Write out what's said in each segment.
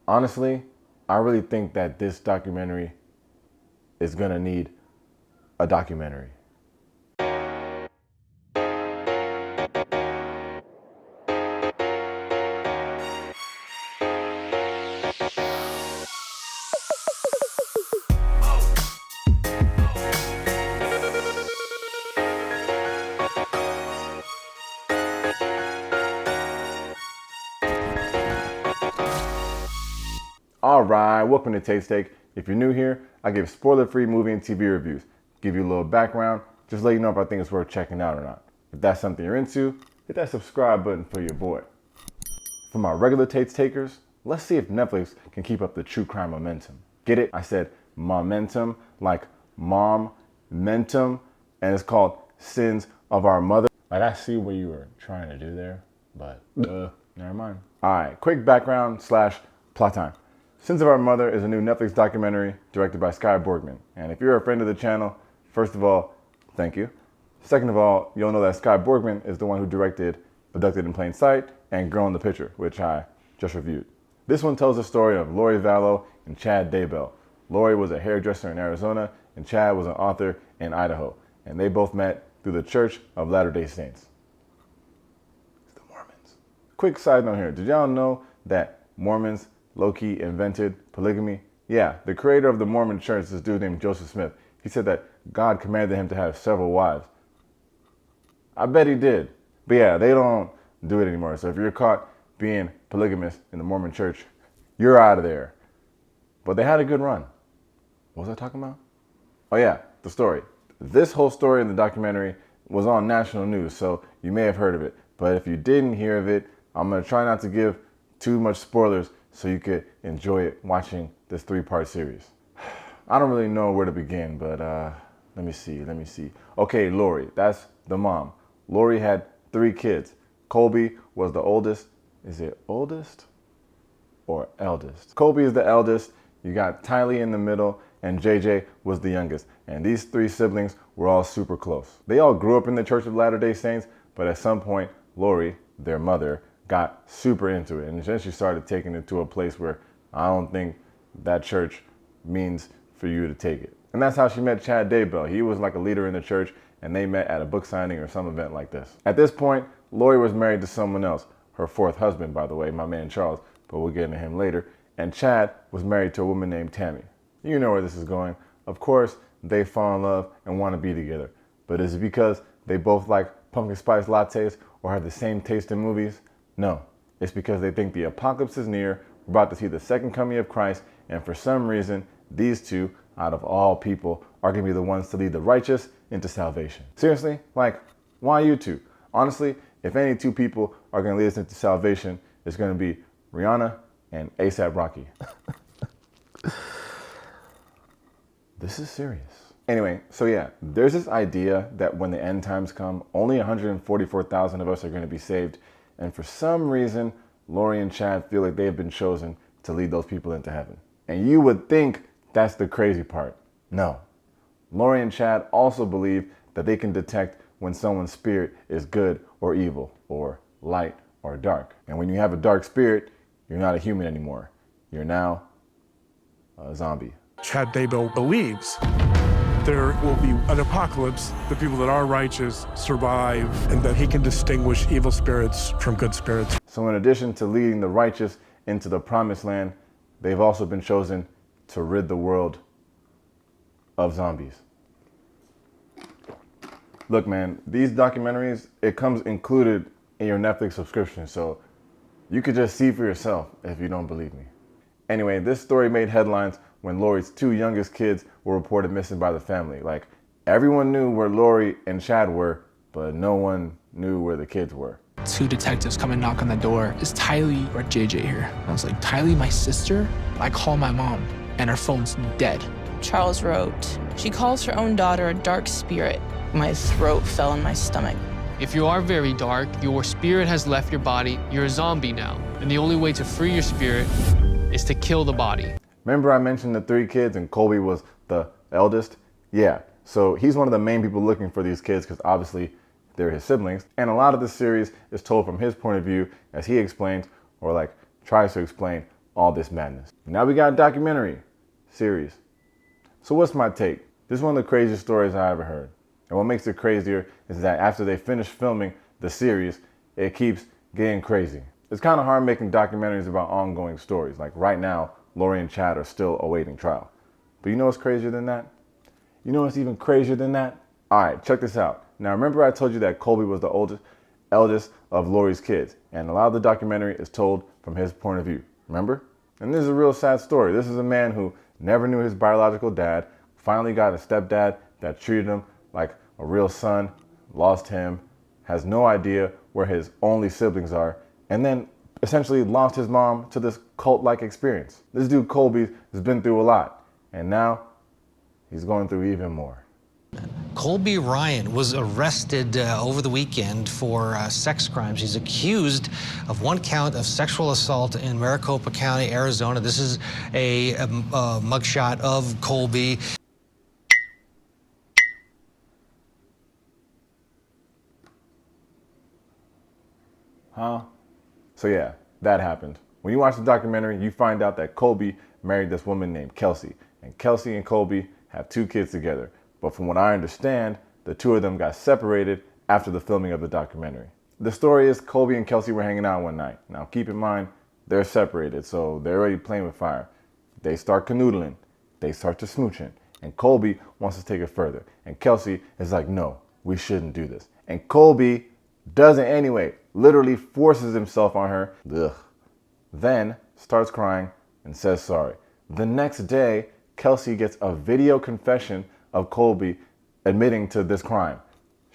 Honestly, I really think that this documentary is gonna need a documentary. Alright, welcome to Taste Take. If you're new here, I give spoiler-free movie and TV reviews. Give you a little background, just let you know if I think it's worth checking out or not. If that's something you're into, hit that subscribe button for your boy. For my regular Taste Takers, let's see if Netflix can keep up the true crime momentum. Get it? I said momentum, like mom-mentum, and it's called Sins of Our Mother. Like, I see what you were trying to do there, but never mind. Alright, quick background / plot time. Sins of Our Mother is a new Netflix documentary directed by Sky Borgman. And if you're a friend of the channel, first of all, thank you. Second of all, you'll know that Sky Borgman is the one who directed Abducted in Plain Sight and Girl in the Picture, which I just reviewed. This one tells the story of Lori Vallow and Chad Daybell. Lori was a hairdresser in Arizona and Chad was an author in Idaho. And they both met through the Church of Latter-day Saints. It's the Mormons. Quick side note here. Did y'all know that Mormons low-key invented polygamy? Yeah, the creator of the Mormon church, this dude named Joseph Smith, he said that God commanded him to have several wives. I bet he did. But yeah, they don't do it anymore. So if you're caught being polygamous in the Mormon church, you're out of there. But they had a good run. What was I talking about? Oh yeah, the story. This whole story in the documentary was on national news, so you may have heard of it. But if you didn't hear of it, I'm going to try not to give too much spoilers so you could enjoy it watching this 3-part series. I don't really know where to begin, but let me see. Okay, Lori, that's the mom. Lori had 3 kids. Colby was the oldest. Is it oldest or eldest? Colby is the eldest. You got Tylee in the middle, and JJ was the youngest. And these 3 siblings were all super close. They all grew up in the Church of Latter-day Saints, but at some point, Lori, their mother, got super into it, and then she started taking it to a place where I don't think that church means for you to take it. And that's how she met Chad Daybell. He was like a leader in the church, and they met at a book signing or some event like this. At this point, Lori was married to someone else, her 4th husband, by the way, my man Charles, but we'll get into him later. And Chad was married to a woman named Tammy. You know where this is going. Of course, they fall in love and want to be together. But is it because they both like pumpkin spice lattes or have the same taste in movies? No, it's because they think the apocalypse is near, we're about to see the second coming of Christ, and for some reason, these 2, out of all people, are going to be the ones to lead the righteous into salvation. Seriously? Like, why you 2? Honestly, if any 2 people are going to lead us into salvation, it's going to be Rihanna and A$AP Rocky. This is serious. Anyway, so yeah, there's this idea that when the end times come, only 144,000 of us are going to be saved. And for some reason, Lori and Chad feel like they have been chosen to lead those people into heaven. And you would think that's the crazy part. No. Lori and Chad also believe that they can detect when someone's spirit is good or evil, or light or dark. And when you have a dark spirit, you're not a human anymore. You're now a zombie. Chad Daybell believes there will be an apocalypse, the people that are righteous survive, and that he can distinguish evil spirits from good spirits. So in addition to leading the righteous into the promised land, they've also been chosen to rid the world of zombies. Look, man, these documentaries, it comes included in your Netflix subscription, so you could just see for yourself if you don't believe me. Anyway, this story made headlines when Lori's 2 youngest kids were reported missing by the family. Like, everyone knew where Lori and Chad were, but no one knew where the kids were. 2 detectives come and knock on the door. Is Tylee or JJ here? I was like, Tylee, my sister? I call my mom, and her phone's dead. Charles wrote, "She calls her own daughter a dark spirit." My throat fell in my stomach. If you are very dark, your spirit has left your body, you're a zombie now. And the only way to free your spirit is to kill the body. Remember I mentioned the 3 kids and Colby was the eldest? Yeah, so he's one of the main people looking for these kids because obviously they're his siblings. And a lot of the series is told from his point of view as he explains, or like tries to explain, all this madness. Now we got a documentary series. So what's my take? This is one of the craziest stories I ever heard. And what makes it crazier is that after they finish filming the series, it keeps getting crazy. It's kind of hard making documentaries about ongoing stories. Like right now, Lori and Chad are still awaiting trial. But you know what's crazier than that? You know what's even crazier than that? All right, check this out. Now remember I told you that Colby was the eldest of Lori's kids, and a lot of the documentary is told from his point of view. Remember? And this is a real sad story. This is a man who never knew his biological dad, finally got a stepdad that treated him like a real son, lost him, has no idea where his only siblings are, and then essentially lost his mom to this cult-like experience. This dude Colby has been through a lot, and now he's going through even more. Colby Ryan was arrested over the weekend for sex crimes. He's accused of one count of sexual assault in Maricopa County, Arizona. This is a mugshot of Colby. Huh? So yeah, that happened. When you watch the documentary, you find out that Colby married this woman named Kelsey. And Kelsey and Colby have 2 kids together. But from what I understand, the 2 of them got separated after the filming of the documentary. The story is Colby and Kelsey were hanging out one night. Now keep in mind, they're separated, so they're already playing with fire. They start canoodling. They start to smooching. And Colby wants to take it further. And Kelsey is like, no, we shouldn't do this. And Colby does it anyway. Literally forces himself on her. Ugh. Then starts crying and says sorry. The next day, Kelsey gets a video confession of Colby admitting to this crime.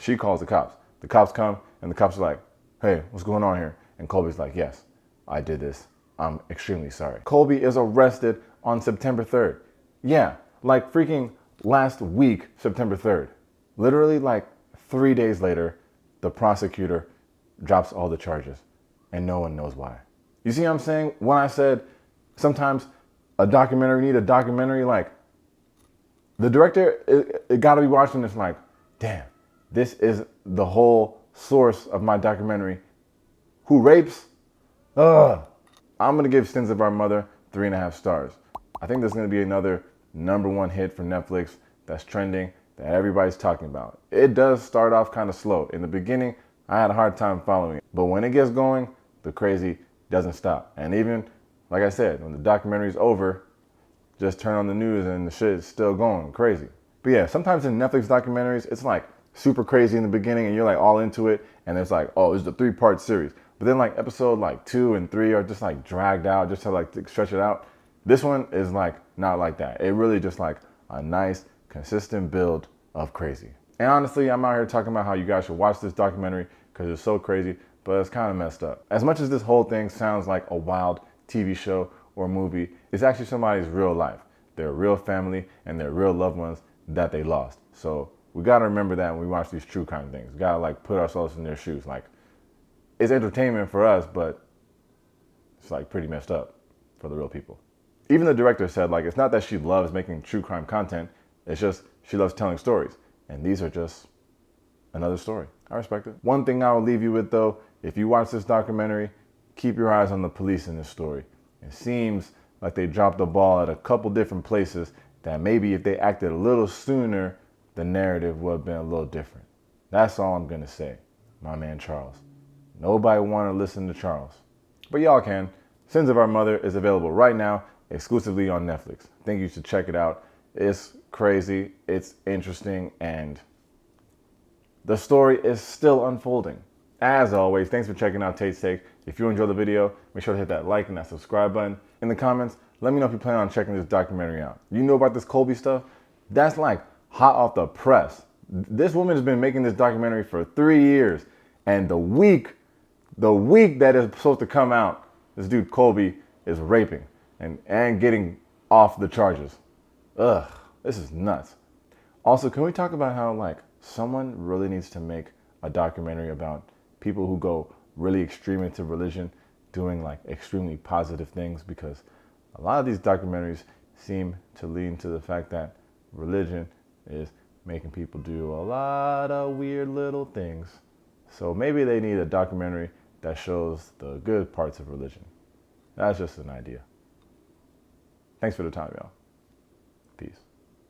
She calls the cops. The cops come and the cops are like, hey, what's going on here? And Colby's like, yes, I did this. I'm extremely sorry. Colby is arrested on September 3rd. Yeah, like freaking last week, September 3rd. Literally like 3 days later, the prosecutor drops all the charges and no one knows why. You see what I'm saying? When I said sometimes a documentary need a documentary, like the director, it got to be watching this like, damn, this is the whole source of my documentary. Who rapes? Ugh. I'm going to give Sins of Our Mother 3.5 stars. I think there's going to be another #1 hit for Netflix that's trending that everybody's talking about. It does start off kind of slow. In the beginning, I had a hard time following it. But when it gets going, the crazy doesn't stop. And even, like I said, when the documentary's over, just turn on the news and the shit is still going crazy. But yeah, sometimes in Netflix documentaries, it's like super crazy in the beginning and you're like all into it. And it's like, oh, it's a 3-part series. But then like episode like 2 and 3 are just like dragged out just to like stretch it out. This one is like not like that. It really just like a nice, consistent build of crazy. And honestly, I'm out here talking about how you guys should watch this documentary because it's so crazy, but it's kind of messed up. As much as this whole thing sounds like a wild TV show or movie, it's actually somebody's real life. Their real family and their real loved ones that they lost. So we gotta remember that when we watch these true crime things. We gotta like put ourselves in their shoes. Like, it's entertainment for us, but it's like pretty messed up for the real people. Even the director said like, it's not that she loves making true crime content, it's just she loves telling stories. And these are just another story. I respect it. One thing I will leave you with though, if you watch this documentary, keep your eyes on the police in this story. It seems like they dropped the ball at a couple different places that maybe if they acted a little sooner, the narrative would have been a little different. That's all I'm gonna say, my man Charles. Nobody wanna listen to Charles. But y'all can. Sins of Our Mother is available right now, exclusively on Netflix. I think you should check it out. It's crazy, it's interesting, and the story is still unfolding. As always, thanks for checking out Tate's Take. If you enjoyed the video, make sure to hit that like and that subscribe button. In the comments, let me know if you plan on checking this documentary out. You know about this Colby stuff? That's like hot off the press. This woman has been making this documentary for 3 years, and the week that is supposed to come out, this dude Colby is raping and getting off the charges. Ugh, this is nuts. Also, can we talk about how like someone really needs to make a documentary about people who go really extreme into religion, doing like extremely positive things, because a lot of these documentaries seem to lean to the fact that religion is making people do a lot of weird little things. So maybe they need a documentary that shows the good parts of religion. That's just an idea. Thanks for the time, y'all. Peace.